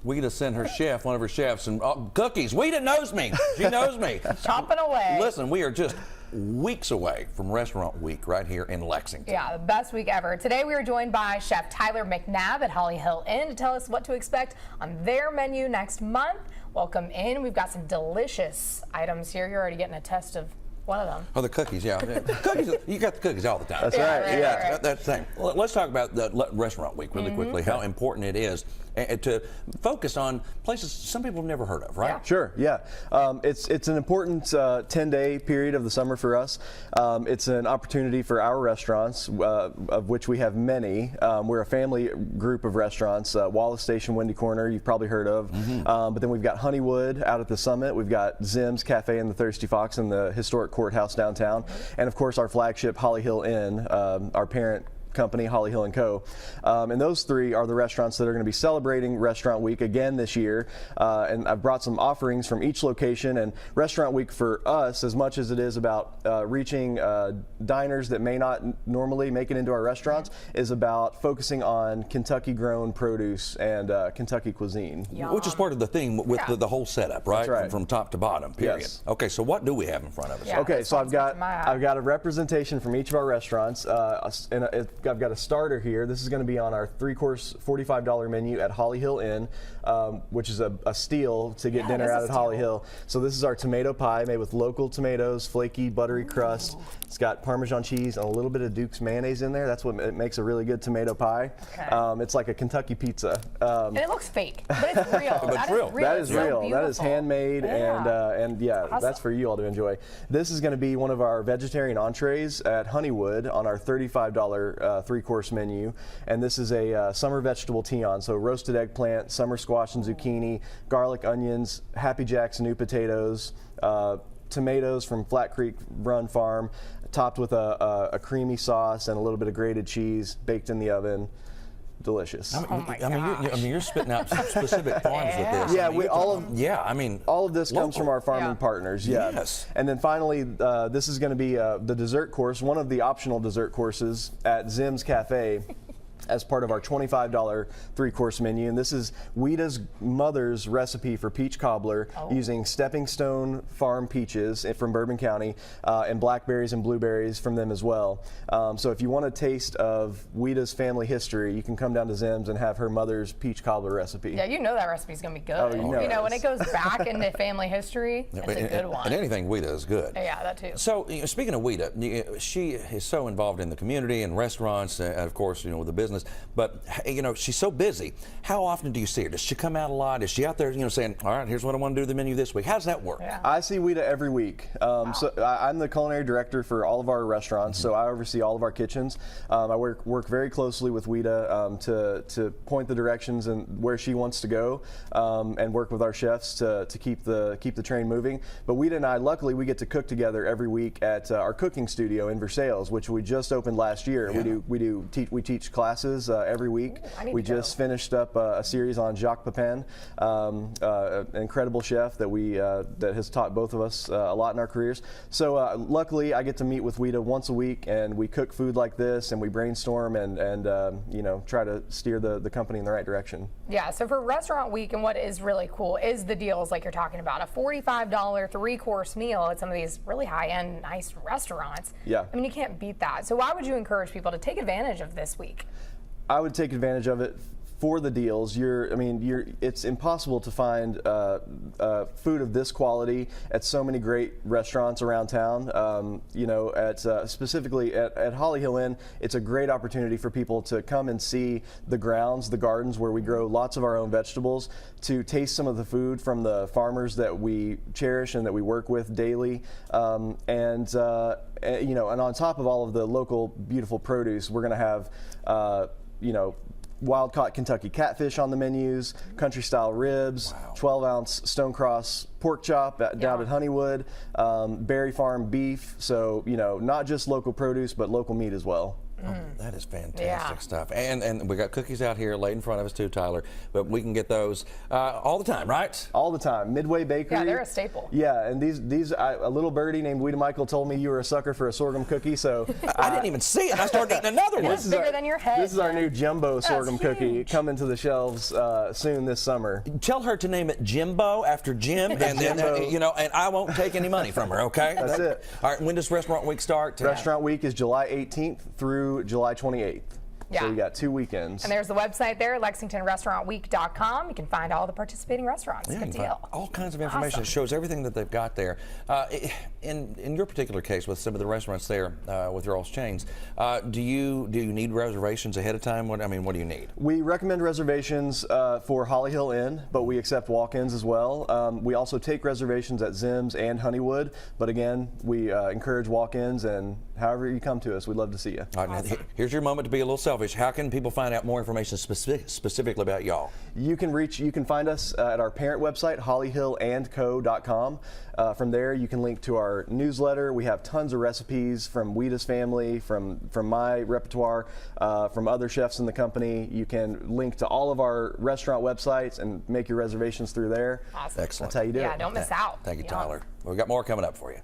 Weta sent her chef, one of her chefs, and cookies. Weta knows me. She knows me. Chopping away. Listen, we are just weeks away from Restaurant Week right here in Lexington. Yeah, the best week ever. Today we are joined by Chef Tyler McNabb at Holly Hill Inn to tell us what to expect on their menu next month. Welcome in. We've got some delicious items here. You're already getting a taste of one of them. Oh, the cookies, yeah. Cookies, you got the cookies all the time. That's right, yeah. That's the thing. Well, let's talk about the Restaurant Week really quickly, how important it is to focus on places some people have never heard of, right? Yeah. Sure, yeah. It's an important 10-day period of the summer for us. It's an opportunity for our restaurants, of which we have many. We're a family group of restaurants. Wallace Station, Windy Corner, you've probably heard of. But then we've got Honeywood out at the Summit. We've got Zim's Cafe and the Thirsty Fox in the historic courthouse downtown. And of course our flagship Holly Hill Inn, our parent company, Holly Hill & Co. And those three are the restaurants that are going to be celebrating Restaurant Week again this year. And I've brought some offerings from each location. And Restaurant Week for us, as much as it is about reaching diners that may not normally make it into our restaurants, is about focusing on Kentucky-grown produce and Kentucky cuisine. Yum. Which is part of the theme with the whole setup, right? That's right. From top to bottom, period. Yes. Okay, so what do we have in front of us? Yeah. Okay, this so one's I've catching my eye. got a representation from each of our restaurants. I've got a starter here. This is going to be on our 3-course $45 menu at Holly Hill Inn, which is a steal to get dinner out at Holly Hill. So this is our tomato pie made with local tomatoes, flaky, buttery crust. It's got Parmesan cheese and a little bit of Duke's mayonnaise in there. That's what makes a really good tomato pie. Okay. It's like a Kentucky pizza. And it looks fake, but it's real. But it's real. That is It's so real. That is beautiful. handmade, and yeah, awesome. that's for you all to enjoy. This is going to be one of our vegetarian entrees at Honeywood on our $35 3-course menu, and this is a summer vegetable tian, so roasted eggplant, summer squash and zucchini, garlic, onions, Happy Jacks new potatoes, tomatoes from Flat Creek Run Farm, topped with a creamy sauce and a little bit of grated cheese, baked in the oven. Delicious. I mean, you're spitting out specific farms with this. Yeah, I mean, all of this comes local. from our farming partners. Yeah. Yes. And then finally, this is going to be the dessert course, one of the optional dessert courses at Zim's Cafe. As part of our $25 3-course menu, and this is Weta's mother's recipe for peach cobbler using Stepping Stone Farm peaches from Bourbon County and blackberries and blueberries from them as well. So if you want a taste of Weta's family history, you can come down to Zim's and have her mother's peach cobbler recipe. Yeah, you know that recipe's going to be good. Oh, you know when it goes back into family history, it's a good one. And anything Weta is good. Yeah, that too. So, speaking of Weta, she is so involved in the community and restaurants, and of course, with the business. But she's so busy. How often do you see her? Does she come out a lot? Is she out there, saying, "All right, here's what I want to do to the menu this week"? How does that work? Yeah. I see Weta every week. So I'm the culinary director for all of our restaurants, so I oversee all of our kitchens. I work very closely with Weta to point the directions and where she wants to go, and work with our chefs to keep the train moving. But Weta and I, luckily, we get to cook together every week at our cooking studio in Versailles, which we just opened last year. Yeah. We teach classes every week. Ooh, we just finished up a series on Jacques Pepin, an incredible chef that has taught both of us a lot in our careers. So luckily, I get to meet with Weta once a week, and we cook food like this, and we brainstorm and try to steer the company in the right direction. Yeah, so for Restaurant Week, and what is really cool is the deals like you're talking about. A $45 3-course meal at some of these really high-end, nice restaurants. Yeah. I mean, you can't beat that. So why would you encourage people to take advantage of this week? I would take advantage of it for the deals. It's impossible to find food of this quality at so many great restaurants around town. Specifically at Holly Hill Inn, it's a great opportunity for people to come and see the grounds, the gardens where we grow lots of our own vegetables, to taste some of the food from the farmers that we cherish and that we work with daily, and on top of all of the local beautiful produce, we're going to have wild-caught Kentucky catfish on the menus, country-style ribs, 12-ounce Stonecross pork chop down at Honeywood, Berry Farm beef. So, not just local produce, but local meat as well. That is fantastic stuff. And we got cookies out here laid in front of us too, Tyler. But we can get those all the time, right? All the time. Midway Bakery. Yeah, they're a staple. Yeah, and a little birdie named Weeda Michael told me you were a sucker for a sorghum cookie, so I didn't even see it. I started eating another one. It's bigger than your head. This is our new jumbo sorghum cookie huge. coming to the shelves soon this summer. Tell her to name it Jimbo after Jim, and then and I won't take any money from her. Okay. That's it. All right. When does Restaurant Week start? Restaurant Week is July 18th through July 28th. Yeah. So you got 2 weekends. And there's the website there, LexingtonRestaurantWeek.com. You can find all the participating restaurants. Yeah, Good you can deal. find all kinds of information. Awesome. It shows everything that they've got there. In your particular case, with some of the restaurants there, with your all's chains, do you need reservations ahead of time? What do you need? We recommend reservations for Holly Hill Inn, but we accept walk-ins as well. We also take reservations at Zim's and Honeywood, but again, we encourage walk-ins, and however you come to us, we'd love to see you. All right, now, here's your moment to be a little selfish. How can people find out more information specifically about y'all? You can find us at our parent website, hollyhillandco.com. From there, you can link to our newsletter. We have tons of recipes from Weeda's family, from my repertoire, from other chefs in the company. You can link to all of our restaurant websites and make your reservations through there. Awesome. Excellent. That's how you do it. Yeah, don't miss out. Thank you, Yeah. Tyler. We've got more coming up for you.